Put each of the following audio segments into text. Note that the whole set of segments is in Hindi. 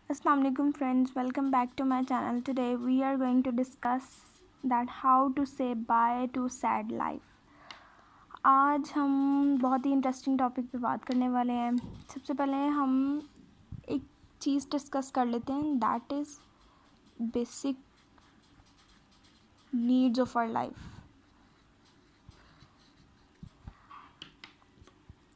Assalamu alaikum friends, welcome back to my channel. Today we are going to discuss that how to say bye to sad life. आज हम बहुत ही इंटरेस्टिंग टॉपिक पे बात करने वाले हैं. सबसे पहले हम एक चीज़ डिस्कस कर लेते हैं, that is basic needs of our life.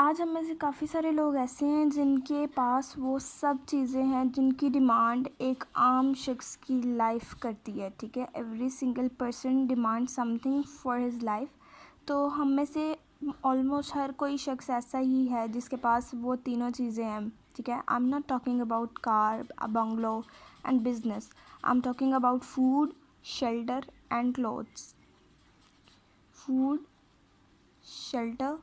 आज हम में से काफ़ी सारे लोग ऐसे हैं जिनके पास वो सब चीज़ें हैं जिनकी डिमांड एक आम शख्स की लाइफ करती है. ठीक है, every single person demand something for his life. तो हम में से ऑलमोस्ट हर कोई शख्स ऐसा ही है जिसके पास वो तीनों चीज़ें हैं. ठीक है, I am not talking about car, bungalow and business. I am talking about food, shelter and clothes. Food, shelter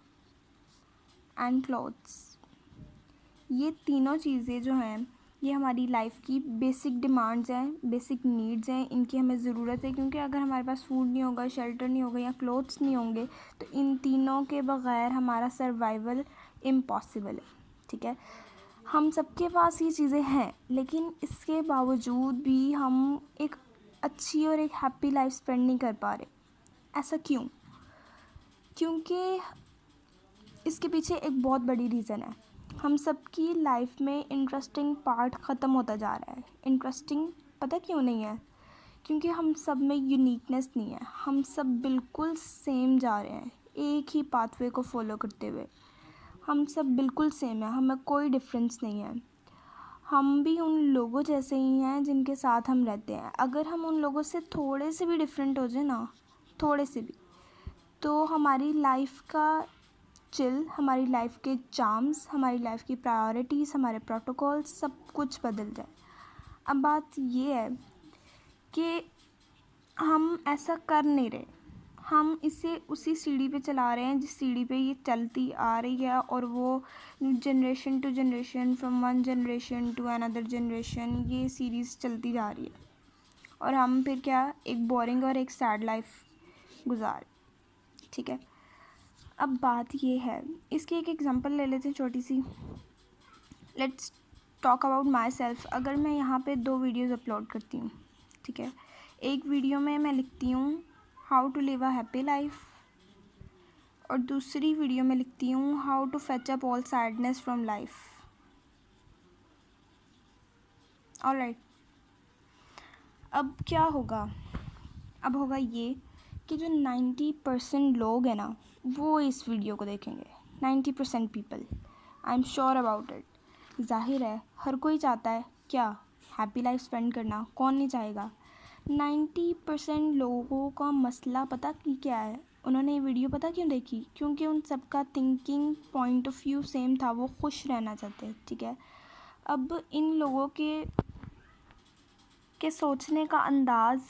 and clothes, ये तीनों चीज़ें जो हैं ये हमारी लाइफ की बेसिक डिमांड्स हैं, बेसिक नीड्स हैं. इनकी हमें ज़रूरत है क्योंकि अगर हमारे पास फूड नहीं होगा, शेल्टर नहीं होगा या क्लोथ्स नहीं होंगे तो इन तीनों के बग़ैर हमारा सर्वाइवल इम्पॉसिबल है. ठीक है, हम सबके पास ये चीज़ें हैं लेकिन इसके बावजूद भी हम एक अच्छी और एक हैप्पी लाइफ स्पेंड नहीं कर पा रहे. ऐसा क्यों? क्योंकि इसके पीछे एक बहुत बड़ी रीज़न है. हम सब की लाइफ में इंटरेस्टिंग पार्ट ख़त्म होता जा रहा है. इंटरेस्टिंग पता क्यों नहीं है? क्योंकि हम सब में यूनिकनेस नहीं है. हम सब बिल्कुल सेम जा रहे हैं, एक ही पाथवे को फॉलो करते हुए. हम सब बिल्कुल सेम है, हमें कोई डिफरेंस नहीं है. हम भी उन लोगों जैसे ही हैं जिनके साथ हम रहते हैं. अगर हम उन लोगों से थोड़े से भी डिफरेंट हो जाए ना, थोड़े से भी, तो हमारी लाइफ का चिल, हमारी लाइफ के चार्म्स, हमारी लाइफ की प्रायोरिटीज़, हमारे प्रोटोकॉल्स, सब कुछ बदल जाए. अब बात ये है कि हम ऐसा कर नहीं रहे. हम इसे उसी सीढ़ी पे चला रहे हैं जिस सीढ़ी पे ये चलती आ रही है, और वो generation to generation, from one generation to another generation ये सीरीज़ चलती जा रही है. और हम फिर क्या, एक बोरिंग और एक सैड लाइफ गुजार. ठीक है, अब बात ये है, इसकी एक एग्ज़ाम्पल ले लेते हैं छोटी सी. Let's talk about myself. अगर मैं यहाँ पे 2 वीडियोज़ अपलोड करती हूँ, ठीक है, एक वीडियो में मैं लिखती हूँ how to live a happy life, और दूसरी वीडियो में लिखती हूँ how to fetch up all sadness from life. Alright, अब क्या होगा? अब होगा ये कि जो 90% लोग हैं ना वो इस वीडियो को देखेंगे. 90% people, I am sure about it. जाहिर है हर कोई चाहता है क्या, हैप्पी लाइफ स्पेंड करना. कौन नहीं चाहेगा? 90% लोगों का मसला पता कि क्या है? उन्होंने ये वीडियो पता क्यों देखी? क्योंकि उन सबका thinking point of view same था, वो खुश रहना चाहते हैं. ठीक है, अब इन लोगों के सोचने का अंदाज़,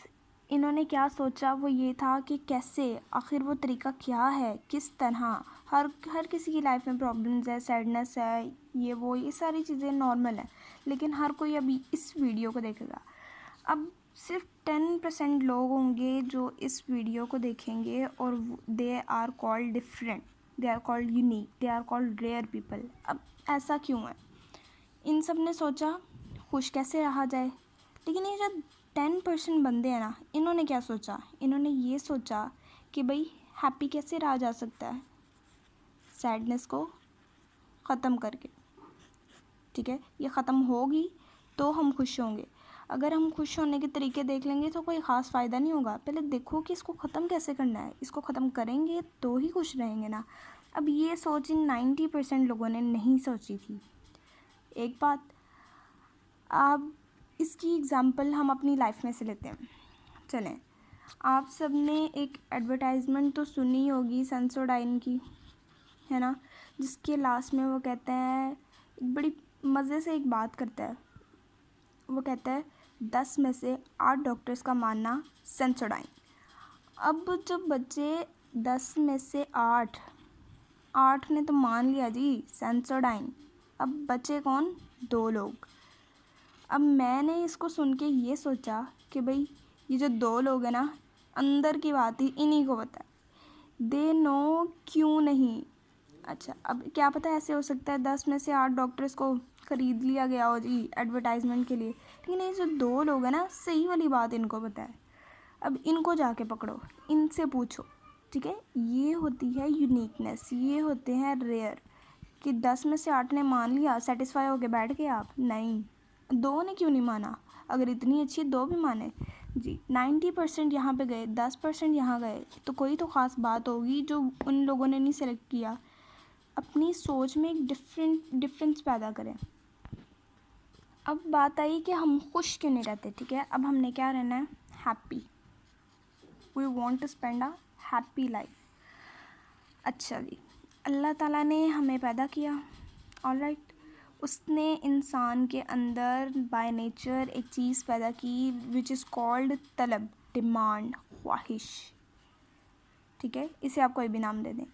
इन्होंने क्या सोचा वो ये था कि कैसे, आखिर वो तरीका क्या है, किस तरह. हर किसी की लाइफ में प्रॉब्लम्स है, सैडनेस है, ये सारी चीज़ें नॉर्मल है. लेकिन हर कोई अभी इस वीडियो को देखेगा. अब सिर्फ 10% लोग होंगे जो इस वीडियो को देखेंगे, और they are called different, they are called unique, they are called rare people. अब ऐसा क्यों है? इन सब ने सोचा खुश कैसे रहा जाए. लेकिन ये जो 10% बंदे हैं ना, इन्होंने क्या सोचा? इन्होंने ये सोचा कि भाई हैप्पी कैसे रहा जा सकता है, सैडनेस को ख़त्म करके. ठीक है, ये ख़त्म होगी तो हम खुश होंगे. अगर हम खुश होने के तरीके देख लेंगे तो कोई ख़ास फ़ायदा नहीं होगा. पहले देखो कि इसको ख़त्म कैसे करना है. इसको ख़त्म करेंगे तो ही खुश रहेंगे ना. अब ये सोच इन 90% लोगों ने नहीं सोची थी. एक बात, अब इसकी एग्ज़ाम्पल हम अपनी लाइफ में से लेते हैं. चलें, आप सब ने एक एडवर्टाइजमेंट तो सुनी होगी सेंसोडाइन की, है ना, जिसके लास्ट में वो कहते हैं, एक बड़ी मज़े से एक बात करता है. वो कहता है 10 में से 8 डॉक्टर्स का मानना सेंसोडाइन. अब जब बच्चे 10 में से 8 ने तो मान लिया जी सेंसोडाइन, अब बचे कौन? 2 लोग. अब मैंने इसको सुन के ये सोचा कि भाई ये जो 2 लोग हैं ना, अंदर की बात ही इन्हीं को पता है. दे नो क्यों नहीं. अच्छा, अब क्या पता ऐसे हो सकता है 10 में से 8 डॉक्टर्स को ख़रीद लिया गया हो जी एडवर्टाइजमेंट के लिए। लेकिन ये जो 2 लोग हैं ना, सही वाली बात इनको पता है। अब इनको जाके पकड़ो, इनसे पूछो, ठीक है। ये होती है यूनिकनेस, ये होते हैं रेयर। कि 10 में से 8 ने मान लिया, सेटिस्फाई होके बैठ गए आप, नहीं। 2 ने क्यों नहीं माना? अगर इतनी अच्छी 2 भी माने जी। 90% यहाँ पे गए, 10% यहाँ गए, तो कोई तो ख़ास बात होगी जो उन लोगों ने नहीं सेलेक्ट किया। अपनी सोच में एक डिफरेंस पैदा करें। अब बात आई कि हम खुश क्यों नहीं रहते, ठीक है। अब हमने क्या रहना है? Happy. We want to spend a happy life. अच्छा जी, अल्लाह ताला ने हमें पैदा किया, ऑलराइट। उसने इंसान के अंदर बाय नेचर एक चीज़ पैदा की विच इज़ कॉल्ड तलब, डिमांड, ख्वाहिश, ठीक है। इसे आप कोई भी नाम दे दें।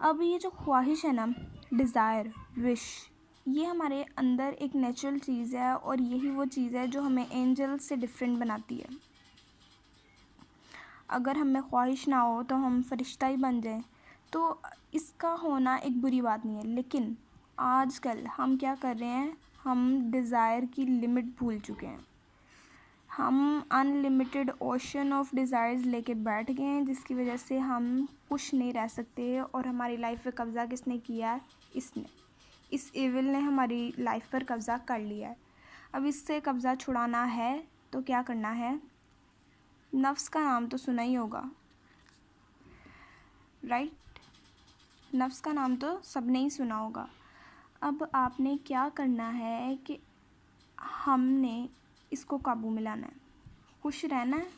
अब ये जो ख्वाहिश है ना, डिज़ायर, विश, ये हमारे अंदर एक नेचुरल चीज़ है और यही वो चीज़ है जो हमें एंजल से डिफरेंट बनाती है। अगर हमें ख्वाहिश ना हो तो हम फरिश्ता ही बन जाएं, तो इसका होना एक बुरी बात नहीं है। लेकिन आजकल हम क्या कर रहे हैं? हम डिज़ायर की लिमिट भूल चुके हैं। हम अनलिमिटेड ओशन ऑफ डिज़ायर्स लेके बैठ गए हैं, जिसकी वजह से हम खुश नहीं रह सकते। और हमारी लाइफ पे कब्ज़ा किसने किया है? इसने, इस एविल ने हमारी लाइफ पर कब्ज़ा कर लिया है। अब इससे कब्ज़ा छुड़ाना है तो क्या करना है? नफ्स का नाम तो सुना ही होगा, राइट? नफ्स का नाम तो सबने ही सुना होगा। अब आपने क्या करना है कि हमने इसको काबू में लाना है, खुश रहना है।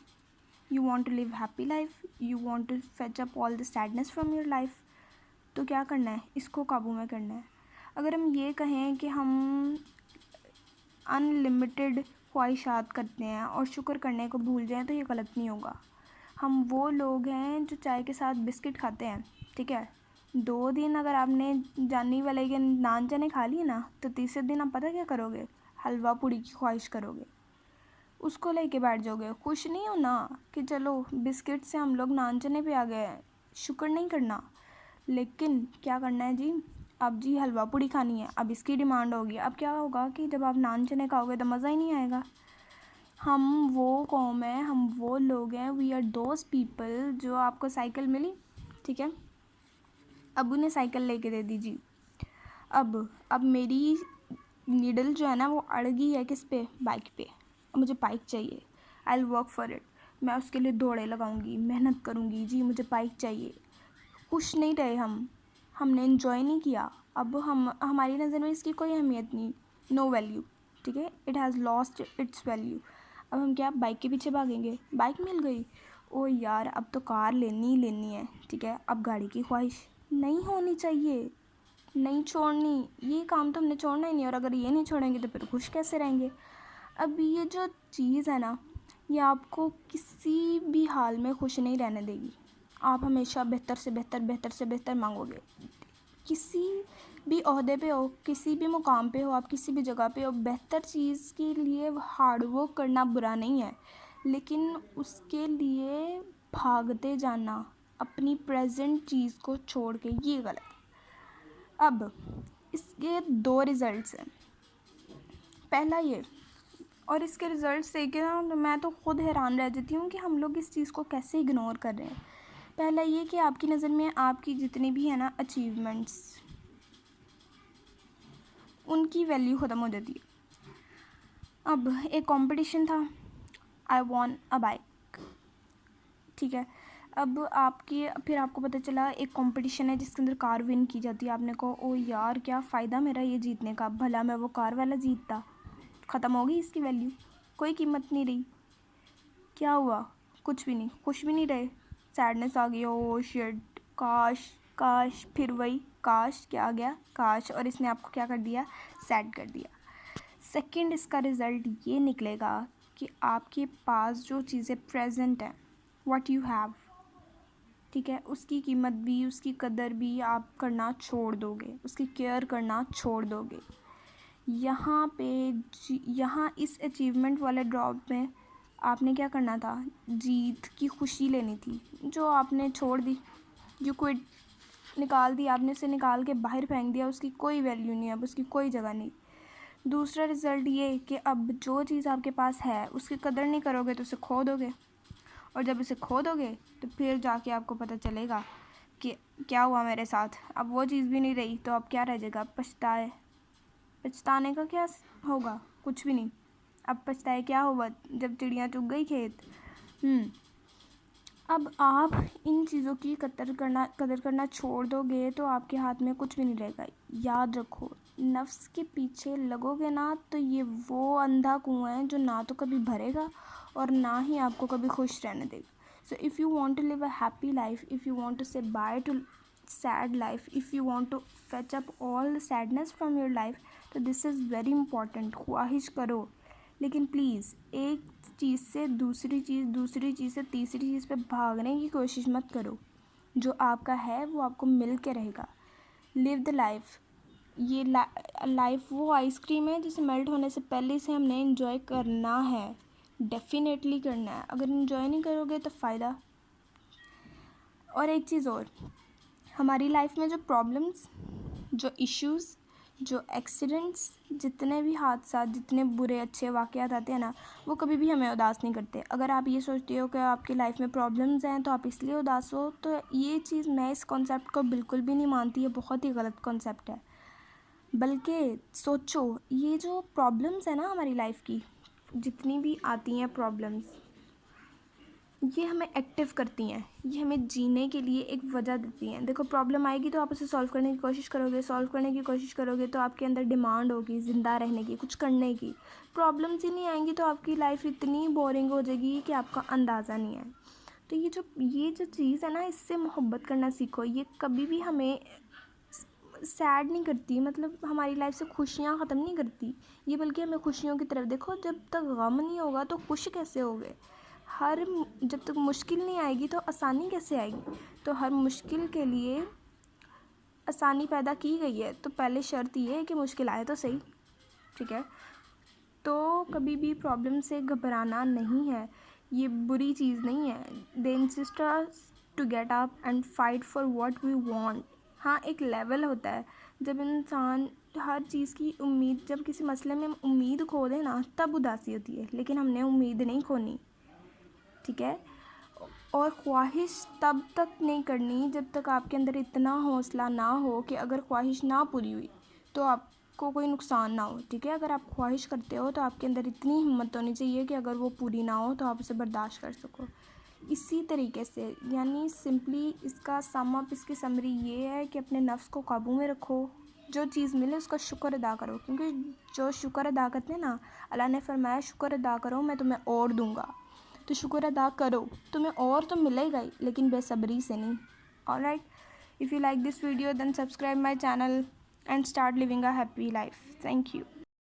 You want to live happy life, you want to fetch up all the sadness from your life, तो क्या करना है? इसको काबू में करना है। अगर हम ये कहें कि हम अनलिमिटेड ख्वाहिशात करते हैं और शुक्र करने को भूल जाएं, तो ये गलत नहीं होगा। हम वो लोग हैं जो चाय के साथ बिस्किट खाते हैं, ठीक है। 2 दिन अगर आपने जानी वाले के नान चने खा लिए ना, तो तीसरे दिन आप पता क्या करोगे? हलवा पूड़ी की ख्वाहिश करोगे, उसको लेके बैठ जाओगे। खुश नहीं हो ना कि चलो बिस्किट से हम लोग नान चने पे आ गए हैं, शुक्र नहीं करना। लेकिन क्या करना है जी? अब जी हलवा पूड़ी खानी है, अब इसकी डिमांड होगी। अब क्या होगा कि जब आप नान चने खाओगे तो मज़ा ही नहीं आएगा। हम वो कौम है, हम वो लोग हैं, वी आर दोज पीपल। जो आपको साइकिल मिली, ठीक है, अब उन्हें साइकिल लेके दे दीजिए। अब मेरी नीडल जो है ना, वो अड़ गई है किस पे? बाइक पे। अब मुझे बाइक चाहिए, I will work for it. मैं उसके लिए दौड़े लगाऊंगी, मेहनत करूंगी जी, मुझे बाइक चाहिए। खुश नहीं रहे हमने इन्जॉय नहीं किया। अब हमारी नज़र में इसकी कोई अहमियत नहीं, नो वैल्यू, ठीक है। It has lost its value. अब हम क्या बाइक के पीछे भागेंगे? बाइक मिल गई, ओ यार अब तो कार लेनी ही लेनी है, ठीक है। अब गाड़ी की ख्वाहिश नहीं होनी चाहिए, नहीं छोड़नी। ये काम तो हमने छोड़ना ही नहीं, और अगर ये नहीं छोड़ेंगे तो फिर खुश कैसे रहेंगे? अब ये जो चीज़ है ना, ये आपको किसी भी हाल में खुश नहीं रहने देगी। आप हमेशा बेहतर से बेहतर, बेहतर से बेहतर मांगोगे। किसी भी ओहदे पे हो, किसी भी मुकाम पे हो, आप किसी भी जगह पे हो, बेहतर चीज़ के लिए हार्ड वर्क करना बुरा नहीं है, लेकिन उसके लिए भागते जाना अपनी प्रेजेंट चीज़ को छोड़ के, ये गलत। अब इसके 2 रिज़ल्ट्स हैं। पहला ये, और इसके रिज़ल्ट्स देख के ना मैं तो खुद हैरान रह जाती हूँ कि हम लोग इस चीज़ को कैसे इग्नोर कर रहे हैं। पहला ये कि आपकी नज़र में आपकी जितनी भी है ना अचीवमेंट्स, उनकी वैल्यू ख़त्म हो जाती है। अब एक कंपटीशन था, आई वॉन अ बाइक, ठीक है। अब फिर आपको पता चला एक कंपटीशन है जिसके अंदर कार विन की जाती है। आपने कहा ओ यार क्या फ़ायदा मेरा ये जीतने का, भला मैं वो कार वाला जीतता। ख़त्म हो गई इसकी वैल्यू, कोई कीमत नहीं रही। क्या हुआ? कुछ भी नहीं, खुश भी नहीं रहे, सैडनेस आ गई, ओ शिट, काश काश, फिर वही काश, क्या आ गया? काश, और इसने आपको क्या कर दिया? सैड कर दिया। सेकंड, इसका रिज़ल्ट ये निकलेगा कि आपके पास जो चीज़ें प्रेजेंट हैं, व्हाट यू हैव, ठीक है, उसकी कीमत भी, उसकी कदर भी आप करना छोड़ दोगे, उसकी केयर करना छोड़ दोगे। यहाँ इस अचीवमेंट वाले ड्रॉप में आपने क्या करना था? जीत की खुशी लेनी थी, जो आपने छोड़ दी। यू क्विट, निकाल दी आपने, उसे निकाल के बाहर फेंक दिया, उसकी कोई वैल्यू नहीं है, अब उसकी कोई जगह नहीं। दूसरा रिज़ल्ट ये कि अब जो चीज़ आपके पास है उसकी कदर नहीं करोगे तो उसे खो दोगे, और जब उसे खो दोगे तो फिर जाके आपको पता चलेगा कि क्या हुआ मेरे साथ। अब वो चीज़ भी नहीं रही तो अब क्या रह जाएगा, पछताने का क्या होगा, कुछ भी नहीं। अब पछताए क्या होगा जब चिड़िया चुग गई खेत। अब आप इन चीज़ों की कदर करना छोड़ दोगे तो आपके हाथ में कुछ भी नहीं रहेगा। याद रखो, नफ्स के पीछे लगोगे ना तो ये वो अंधा कुआं है जो ना तो कभी भरेगा और ना ही आपको कभी खुश रहने देगा। So if you want to live a happy life, if you want to say bye to sad life, if you want to fetch up all the sadness from your life, तो दिस इज़ वेरी इंपॉर्टेंट। ख्वाहिश करो, लेकिन प्लीज़ एक चीज़ से दूसरी चीज़ से तीसरी चीज़ पे भागने की कोशिश मत करो। जो आपका है वो आपको मिल के रहेगा। Live the life. ये लाइफ वो आइसक्रीम है जिसे मेल्ट होने से पहले से हमने इन्जॉय करना है, डेफिनेटली करना है। अगर इन्जॉय नहीं करोगे तो फ़ायदा। और एक चीज़ और, हमारी लाइफ में जो प्रॉब्लम्स, जो इश्यूज़, जो एक्सीडेंट्स, जितने भी हादसा, जितने बुरे अच्छे वाक़यात आते हैं ना, वो कभी भी हमें उदास नहीं करते। अगर आप ये सोचते हो कि आपकी लाइफ में प्रॉब्लम्स हैं तो आप इसलिए उदास हो, तो ये चीज़, मैं इस कॉन्सेप्ट को बिल्कुल भी नहीं मानती। ये बहुत ही गलत कॉन्सेप्ट है। बल्कि सोचो, ये जो प्रॉब्लम्स है ना हमारी लाइफ की, जितनी भी आती हैं प्रॉब्लम्स, ये हमें एक्टिव करती हैं, ये हमें जीने के लिए एक वजह देती हैं। देखो, प्रॉब्लम आएगी तो आप उसे सॉल्व करने की कोशिश करोगे तो आपके अंदर डिमांड होगी ज़िंदा रहने की, कुछ करने की। प्रॉब्लम्स ही नहीं आएंगी तो आपकी लाइफ इतनी बोरिंग हो जाएगी कि आपका अंदाज़ा नहीं है। तो ये जो चीज़ है ना, इससे मोहब्बत करना सीखो। ये कभी भी हमें सैड नहीं करती, मतलब हमारी लाइफ से खुशियाँ ख़त्म नहीं करती ये, बल्कि हमें खुशियों की तरफ। देखो, जब तक गम नहीं होगा तो खुश कैसे होगे। जब तक मुश्किल नहीं आएगी तो आसानी कैसे आएगी। तो हर मुश्किल के लिए आसानी पैदा की गई है, तो पहले शर्त ये है कि मुश्किल आए तो सही, ठीक है। तो कभी भी प्रॉब्लम से घबराना नहीं है, ये बुरी चीज़ नहीं है। They insist us to get up and fight for what we want. हाँ, एक लेवल होता है जब इंसान हर चीज़ की उम्मीद, जब किसी मसले में उम्मीद खो दे ना, तब उदासी होती है। लेकिन हमने उम्मीद नहीं खोनी, ठीक है। और ख्वाहिश तब तक नहीं करनी जब तक आपके अंदर इतना हौसला ना हो कि अगर ख्वाहिश ना पूरी हुई तो आपको कोई नुकसान ना हो, ठीक है। अगर आप ख्वाहिश करते हो तो आपके अंदर इतनी हिम्मत होनी चाहिए कि अगर वो पूरी ना हो तो आप उसे बर्दाश्त कर सको। इसी तरीके से, यानी सिंपली इसका सम अप, इसकी समरी ये है कि अपने नफ्स को काबू में रखो। जो चीज़ मिले उसका शुक्र अदा करो, क्योंकि जो शुक्र अदा करते हैं ना, अल्लाह ने फरमाया शुक्र अदा करो मैं तुम्हें और दूंगा। तो शुक्र अदा करो, तुम्हें और तो मिलेगा ही, लेकिन बेसब्री से नहीं। Alright, if you like this video then subscribe my channel and start living a happy life. Thank you.